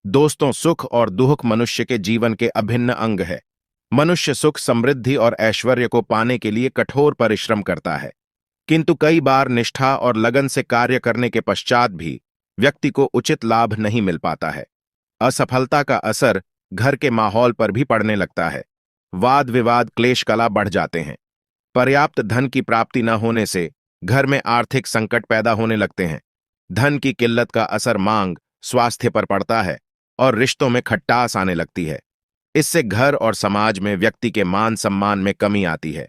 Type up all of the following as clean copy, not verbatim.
दोस्तों, सुख और दुख मनुष्य के जीवन के अभिन्न अंग है। मनुष्य सुख, समृद्धि और ऐश्वर्य को पाने के लिए कठोर परिश्रम करता है, किंतु कई बार निष्ठा और लगन से कार्य करने के पश्चात भी व्यक्ति को उचित लाभ नहीं मिल पाता है। असफलता का असर घर के माहौल पर भी पड़ने लगता है। वाद विवाद, क्लेश कला बढ़ जाते हैं। पर्याप्त धन की प्राप्ति न होने से घर में आर्थिक संकट पैदा होने लगते हैं। धन की किल्लत का असर मांग, स्वास्थ्य पर पड़ता है और रिश्तों में खटास आने लगती है। इससे घर और समाज में व्यक्ति के मान सम्मान में कमी आती है।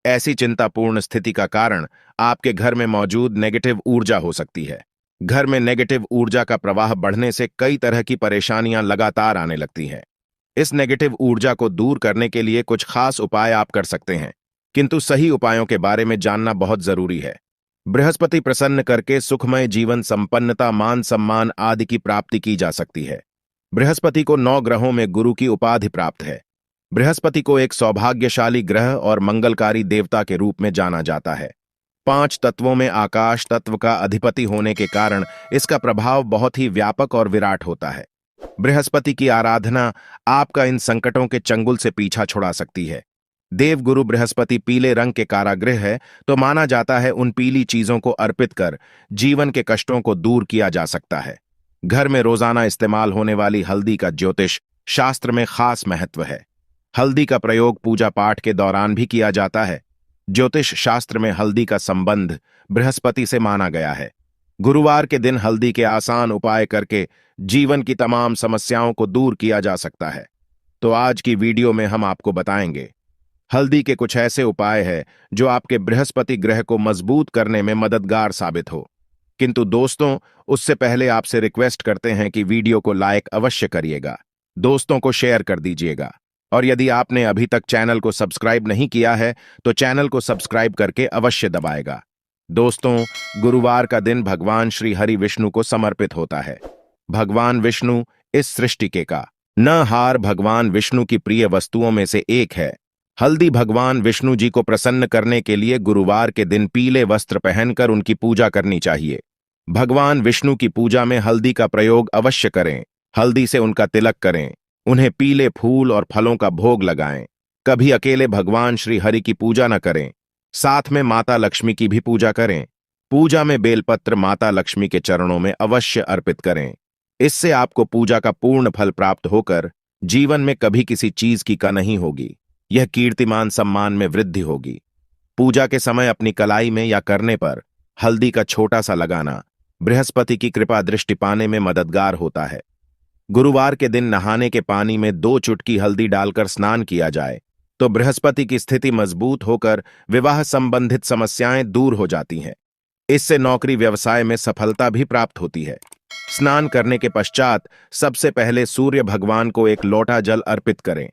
ऐसी चिंतापूर्ण स्थिति का कारण आपके घर में मौजूद नेगेटिव ऊर्जा हो सकती है। घर में नेगेटिव ऊर्जा का प्रवाह बढ़ने से कई तरह की परेशानियां लगातार आने लगती हैं। इस नेगेटिव ऊर्जा को दूर करने के लिए कुछ खास उपाय आप कर सकते हैं, किंतु सही उपायों के बारे में जानना बहुत जरूरी है। बृहस्पति प्रसन्न करके सुखमय जीवन, संपन्नता, मान सम्मान आदि की प्राप्ति की जा सकती है। बृहस्पति को 9 ग्रहों में गुरु की उपाधि प्राप्त है। बृहस्पति को एक सौभाग्यशाली ग्रह और मंगलकारी देवता के रूप में जाना जाता है। 5 तत्वों में आकाश तत्व का अधिपति होने के कारण इसका प्रभाव बहुत ही व्यापक और विराट होता है। बृहस्पति की आराधना आपका इन संकटों के चंगुल से पीछा छुड़ा सकती है। देवगुरु बृहस्पति पीले रंग के कारागृह है, तो माना जाता है उन पीली चीजों को अर्पित कर जीवन के कष्टों को दूर किया जा सकता है। घर में रोजाना इस्तेमाल होने वाली हल्दी का ज्योतिष शास्त्र में खास महत्व है। हल्दी का प्रयोग पूजा पाठ के दौरान भी किया जाता है। ज्योतिष शास्त्र में हल्दी का संबंध बृहस्पति से माना गया है। गुरुवार के दिन हल्दी के आसान उपाय करके जीवन की तमाम समस्याओं को दूर किया जा सकता है। तो आज की वीडियो में हम आपको बताएंगे हल्दी के कुछ ऐसे उपाय हैं जो आपके बृहस्पति ग्रह को मजबूत करने में मददगार साबित हो। किंतु दोस्तों, उससे पहले आपसे रिक्वेस्ट करते हैं कि वीडियो को लाइक अवश्य करिएगा, दोस्तों को शेयर कर दीजिएगा, और यदि आपने अभी तक चैनल को सब्सक्राइब नहीं किया है तो चैनल को सब्सक्राइब करके अवश्य दबाएगा। दोस्तों, गुरुवार का दिन भगवान श्री हरि विष्णु को समर्पित होता है। भगवान विष्णु इस सृष्टि के का न हार भगवान विष्णु की प्रिय वस्तुओं में से एक है। हल्दी भगवान विष्णु जी को प्रसन्न करने के लिए गुरुवार के दिन पीले वस्त्र पहनकर उनकी पूजा करनी चाहिए। भगवान विष्णु की पूजा में हल्दी का प्रयोग अवश्य करें। हल्दी से उनका तिलक करें, उन्हें पीले फूल और फलों का भोग लगाएं। कभी अकेले भगवान श्री हरि की पूजा न करें, साथ में माता लक्ष्मी की भी पूजा करें। पूजा में बेलपत्र माता लक्ष्मी के चरणों में अवश्य अर्पित करें। इससे आपको पूजा का पूर्ण फल प्राप्त होकर जीवन में कभी किसी चीज की कमी नहीं होगी। यह कीर्तिमान सम्मान में वृद्धि होगी। पूजा के समय अपनी कलाई में या करने पर हल्दी का छोटा सा लगाना बृहस्पति की कृपा दृष्टि पाने में मददगार होता है। गुरुवार के दिन नहाने के पानी में 2 चुटकी हल्दी डालकर स्नान किया जाए तो बृहस्पति की स्थिति मजबूत होकर विवाह संबंधित समस्याएं दूर हो जाती हैं। इससे नौकरी व्यवसाय में सफलता भी प्राप्त होती है। स्नान करने के पश्चात सबसे पहले सूर्य भगवान को एक लोटा जल अर्पित करें।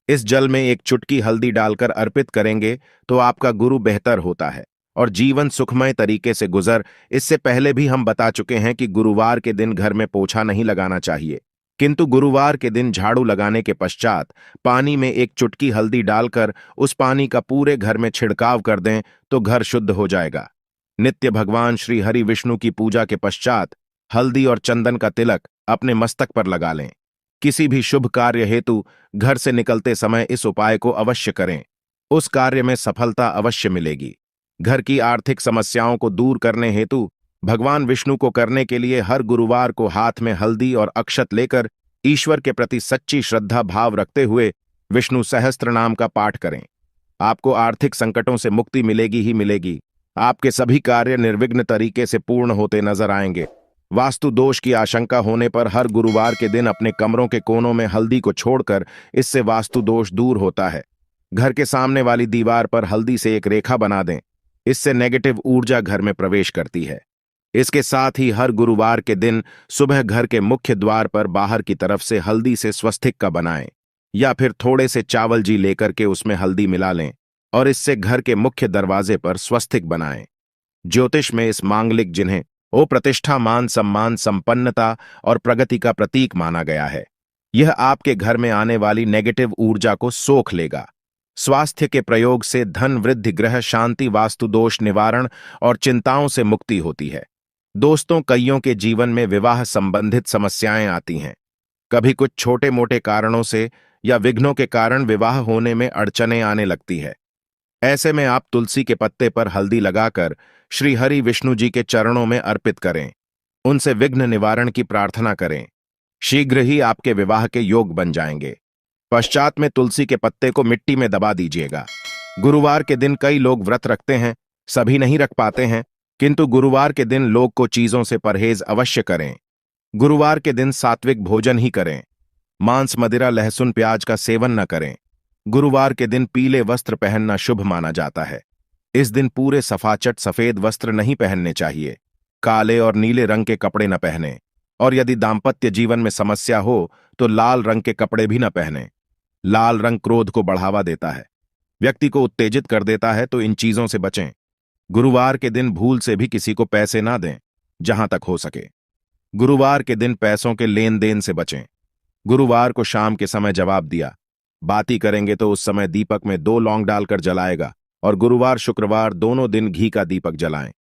इस जल में 1 चुटकी हल्दी डालकर अर्पित करेंगे तो आपका गुरु बेहतर होता है और जीवन सुखमय तरीके से गुजर। इससे पहले भी हम बता चुके हैं कि गुरुवार के दिन घर में पोछा नहीं लगाना चाहिए, किंतु गुरुवार के दिन झाड़ू लगाने के पश्चात पानी में 1 चुटकी हल्दी डालकर उस पानी का पूरे घर में छिड़काव कर दें तो घर शुद्ध हो जाएगा। नित्य भगवान श्री हरि विष्णु की पूजा के पश्चात हल्दी और चंदन का तिलक अपने मस्तक पर लगा लें। किसी भी शुभ कार्य हेतु घर से निकलते समय इस उपाय को अवश्य करें, उस कार्य में सफलता अवश्य मिलेगी। घर की आर्थिक समस्याओं को दूर करने हेतु भगवान विष्णु को करने के लिए हर गुरुवार को हाथ में हल्दी और अक्षत लेकर ईश्वर के प्रति सच्ची श्रद्धा भाव रखते हुए विष्णु सहस्त्र नाम का पाठ करें। आपको आर्थिक संकटों से मुक्ति मिलेगी ही मिलेगी। आपके सभी कार्य निर्विघ्न तरीके से पूर्ण होते नजर आएंगे। वास्तु दोष की आशंका होने पर हर गुरुवार के दिन अपने कमरों के कोनों में हल्दी को छोड़कर इससे वास्तु दोष दूर होता है। घर के सामने वाली दीवार पर हल्दी से एक रेखा बना दें, इससे नेगेटिव ऊर्जा घर में प्रवेश करती है। इसके साथ ही हर गुरुवार के दिन सुबह घर के मुख्य द्वार पर बाहर की तरफ से हल्दी से स्वस्तिक का बनाएं, या फिर थोड़े से चावल जी लेकर के उसमें हल्दी मिला लें और इससे घर के मुख्य दरवाजे पर स्वस्तिक बनाएं। ज्योतिष में इस मांगलिक जिन्हें प्रतिष्ठा, मान सम्मान, संपन्नता और प्रगति का प्रतीक माना गया है। यह आपके घर में आने वाली नेगेटिव ऊर्जा को सोख लेगा। स्वास्थ्य के प्रयोग से धन वृद्धि, ग्रह शांति, वास्तु दोष निवारण और चिंताओं से मुक्ति होती है। दोस्तों, कईयों के जीवन में विवाह संबंधित समस्याएं आती हैं। कभी कुछ छोटे मोटे कारणों से या विघ्नों के कारण विवाह होने में अड़चनें आने लगती है। ऐसे में आप तुलसी के पत्ते पर हल्दी लगाकर श्री हरि विष्णु जी के चरणों में अर्पित करें। उनसे विघ्न निवारण की प्रार्थना करें। शीघ्र ही आपके विवाह के योग बन जाएंगे। पश्चात में तुलसी के पत्ते को मिट्टी में दबा दीजिएगा। गुरुवार के दिन कई लोग व्रत रखते हैं, सभी नहीं रख पाते हैं, किंतु गुरुवार के दिन लोग को चीजों से परहेज अवश्य करें। गुरुवार के दिन सात्विक भोजन ही करें। मांस, मदिरा, लहसुन, प्याज का सेवन न करें। गुरुवार के दिन पीले वस्त्र पहनना शुभ माना जाता है। इस दिन पूरे सफाचट सफेद वस्त्र नहीं पहनने चाहिए। काले और नीले रंग के कपड़े न पहने, और यदि दाम्पत्य जीवन में समस्या हो तो लाल रंग के कपड़े भी न पहने। लाल रंग क्रोध को बढ़ावा देता है, व्यक्ति को उत्तेजित कर देता है, तो इन चीजों से बचें। गुरुवार के दिन भूल से भी किसी को पैसे ना दें, जहां तक हो सके। गुरुवार के दिन पैसों के लेन देन से बचें। गुरुवार को शाम के समय जवाब दिया बाती करेंगे तो उस समय दीपक में 2 लौंग डालकर जलाएगा, और गुरुवार शुक्रवार दोनों दिन घी का दीपक जलाएं।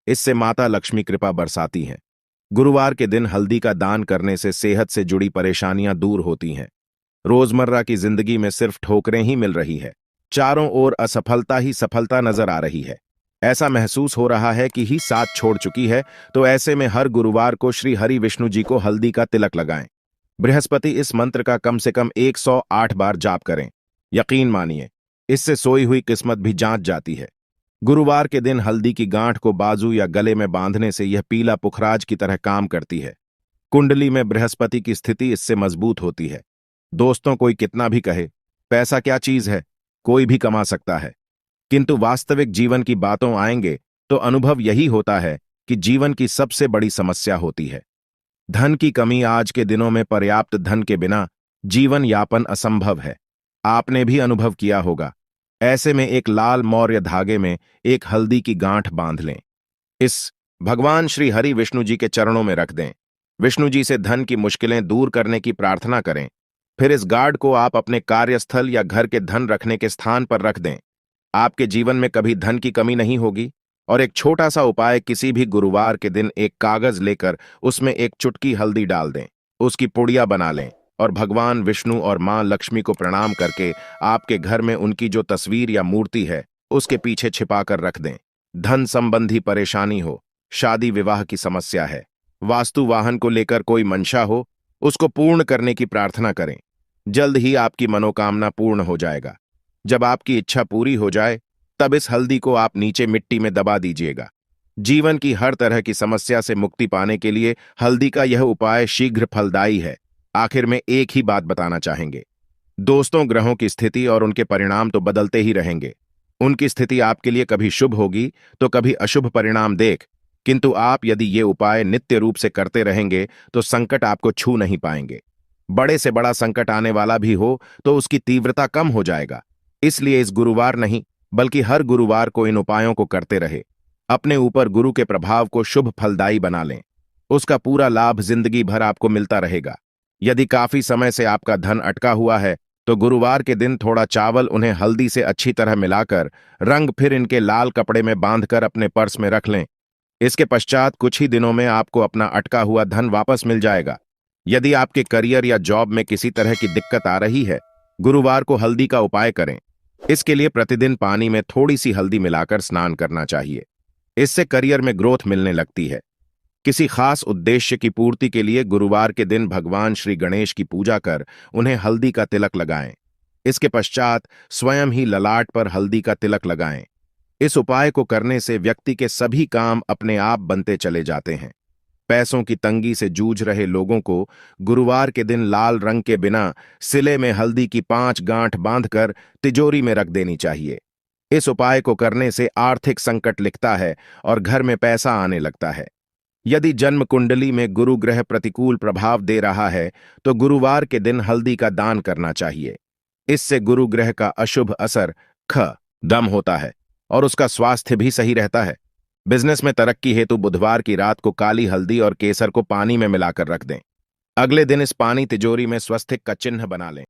इससे माता लक्ष्मी कृपा बरसाती हैं। गुरुवार के दिन हल्दी का दान करने से सेहत से जुड़ी परेशानियां दूर होती हैं। रोजमर्रा की जिंदगी में सिर्फ ठोकरें ही मिल रही है, चारों ओर असफलता ही सफलता नजर आ रही है। ऐसा महसूस हो रहा है कि ही साथ छोड़ चुकी है, तो ऐसे में हर गुरुवार को श्री हरि विष्णु जी को हल्दी का तिलक लगाएं। बृहस्पति इस मंत्र का कम से कम 108 बार जाप करें। यकीन मानिए, इससे सोई हुई किस्मत भी जांच जाती है। गुरुवार के दिन हल्दी की गांठ को बाजू या गले में बांधने से यह पीला पुखराज की तरह काम करती है। कुंडली में बृहस्पति की स्थिति इससे मजबूत होती है। दोस्तों, कोई कितना भी कहे पैसा क्या चीज है, कोई भी कमा सकता है, किंतु वास्तविक जीवन की बातों आएंगे तो अनुभव यही होता है कि जीवन की सबसे बड़ी समस्या होती है धन की कमी। आज के दिनों में पर्याप्त धन के बिना जीवन यापन असंभव है। आपने भी अनुभव किया होगा। ऐसे में एक लाल मौर्य धागे में एक हल्दी की गांठ बांध लें। इस भगवान श्री हरि विष्णु जी के चरणों में रख दें। विष्णु जी से धन की मुश्किलें दूर करने की प्रार्थना करें। फिर इस गार्ड को आप अपने कार्यस्थल या घर के धन रखने के स्थान पर रख दें। आपके जीवन में कभी धन की कमी नहीं होगी। और एक छोटा सा उपाय, किसी भी गुरुवार के दिन एक कागज लेकर उसमें एक चुटकी हल्दी डाल दें, उसकी पुड़िया बना लें और भगवान विष्णु और मां लक्ष्मी को प्रणाम करके आपके घर में उनकी जो तस्वीर या मूर्ति है उसके पीछे छिपाकर रख दें। धन संबंधी परेशानी हो, शादी विवाह की समस्या है, वास्तु वाहन को लेकर कोई मंशा हो, उसको पूर्ण करने की प्रार्थना करें। जल्द ही आपकी मनोकामना पूर्ण हो जाएगा। जब आपकी इच्छा पूरी हो जाए तब इस हल्दी को आप नीचे मिट्टी में दबा दीजिएगा। जीवन की हर तरह की समस्या से मुक्ति पाने के लिए हल्दी का यह उपाय शीघ्र फलदायी है। आखिर में एक ही बात बताना चाहेंगे दोस्तों, ग्रहों की स्थिति और उनके परिणाम तो बदलते ही रहेंगे। उनकी स्थिति आपके लिए कभी शुभ होगी तो कभी अशुभ परिणाम देख, किंतु आप यदि ये उपाय नित्य रूप से करते रहेंगे तो संकट आपको छू नहीं पाएंगे। बड़े से बड़ा संकट आने वाला भी हो तो उसकी तीव्रता कम हो जाएगा। इसलिए इस गुरुवार नहीं बल्कि हर गुरुवार को इन उपायों को करते रहे। अपने ऊपर गुरु के प्रभाव को शुभ फलदायी बना लें। उसका पूरा लाभ जिंदगी भर आपको मिलता रहेगा। यदि काफी समय से आपका धन अटका हुआ है तो गुरुवार के दिन थोड़ा चावल उन्हें हल्दी से अच्छी तरह मिलाकर रंग फिर इनके लाल कपड़े में बांधकर अपने पर्स में रख लें। इसके पश्चात कुछ ही दिनों में आपको अपना अटका हुआ धन वापस मिल जाएगा। यदि आपके करियर या जॉब में किसी तरह की दिक्कत आ रही है, गुरुवार को हल्दी का उपाय करें। इसके लिए प्रतिदिन पानी में थोड़ी सी हल्दी मिलाकर स्नान करना चाहिए। इससे करियर में ग्रोथ मिलने लगती है। किसी खास उद्देश्य की पूर्ति के लिए गुरुवार के दिन भगवान श्री गणेश की पूजा कर उन्हें हल्दी का तिलक लगाएं। इसके पश्चात स्वयं ही ललाट पर हल्दी का तिलक लगाएं। इस उपाय को करने से व्यक्ति के सभी काम अपने आप बनते चले जाते हैं। पैसों की तंगी से जूझ रहे लोगों को गुरुवार के दिन लाल रंग के बिना सिले में हल्दी की 5 गांठ बांधकर तिजोरी में रख देनी चाहिए। इस उपाय को करने से आर्थिक संकट लिखता है और घर में पैसा आने लगता है। यदि जन्म कुंडली में गुरु ग्रह प्रतिकूल प्रभाव दे रहा है तो गुरुवार के दिन हल्दी का दान करना चाहिए। इससे गुरु ग्रह का अशुभ असर दम होता है और उसका स्वास्थ्य भी सही रहता है। बिजनेस में तरक्की हेतु बुधवार की रात को काली हल्दी और केसर को पानी में मिलाकर रख दें। अगले दिन इस पानी तिजोरी में स्वस्तिक का चिन्ह बना लें।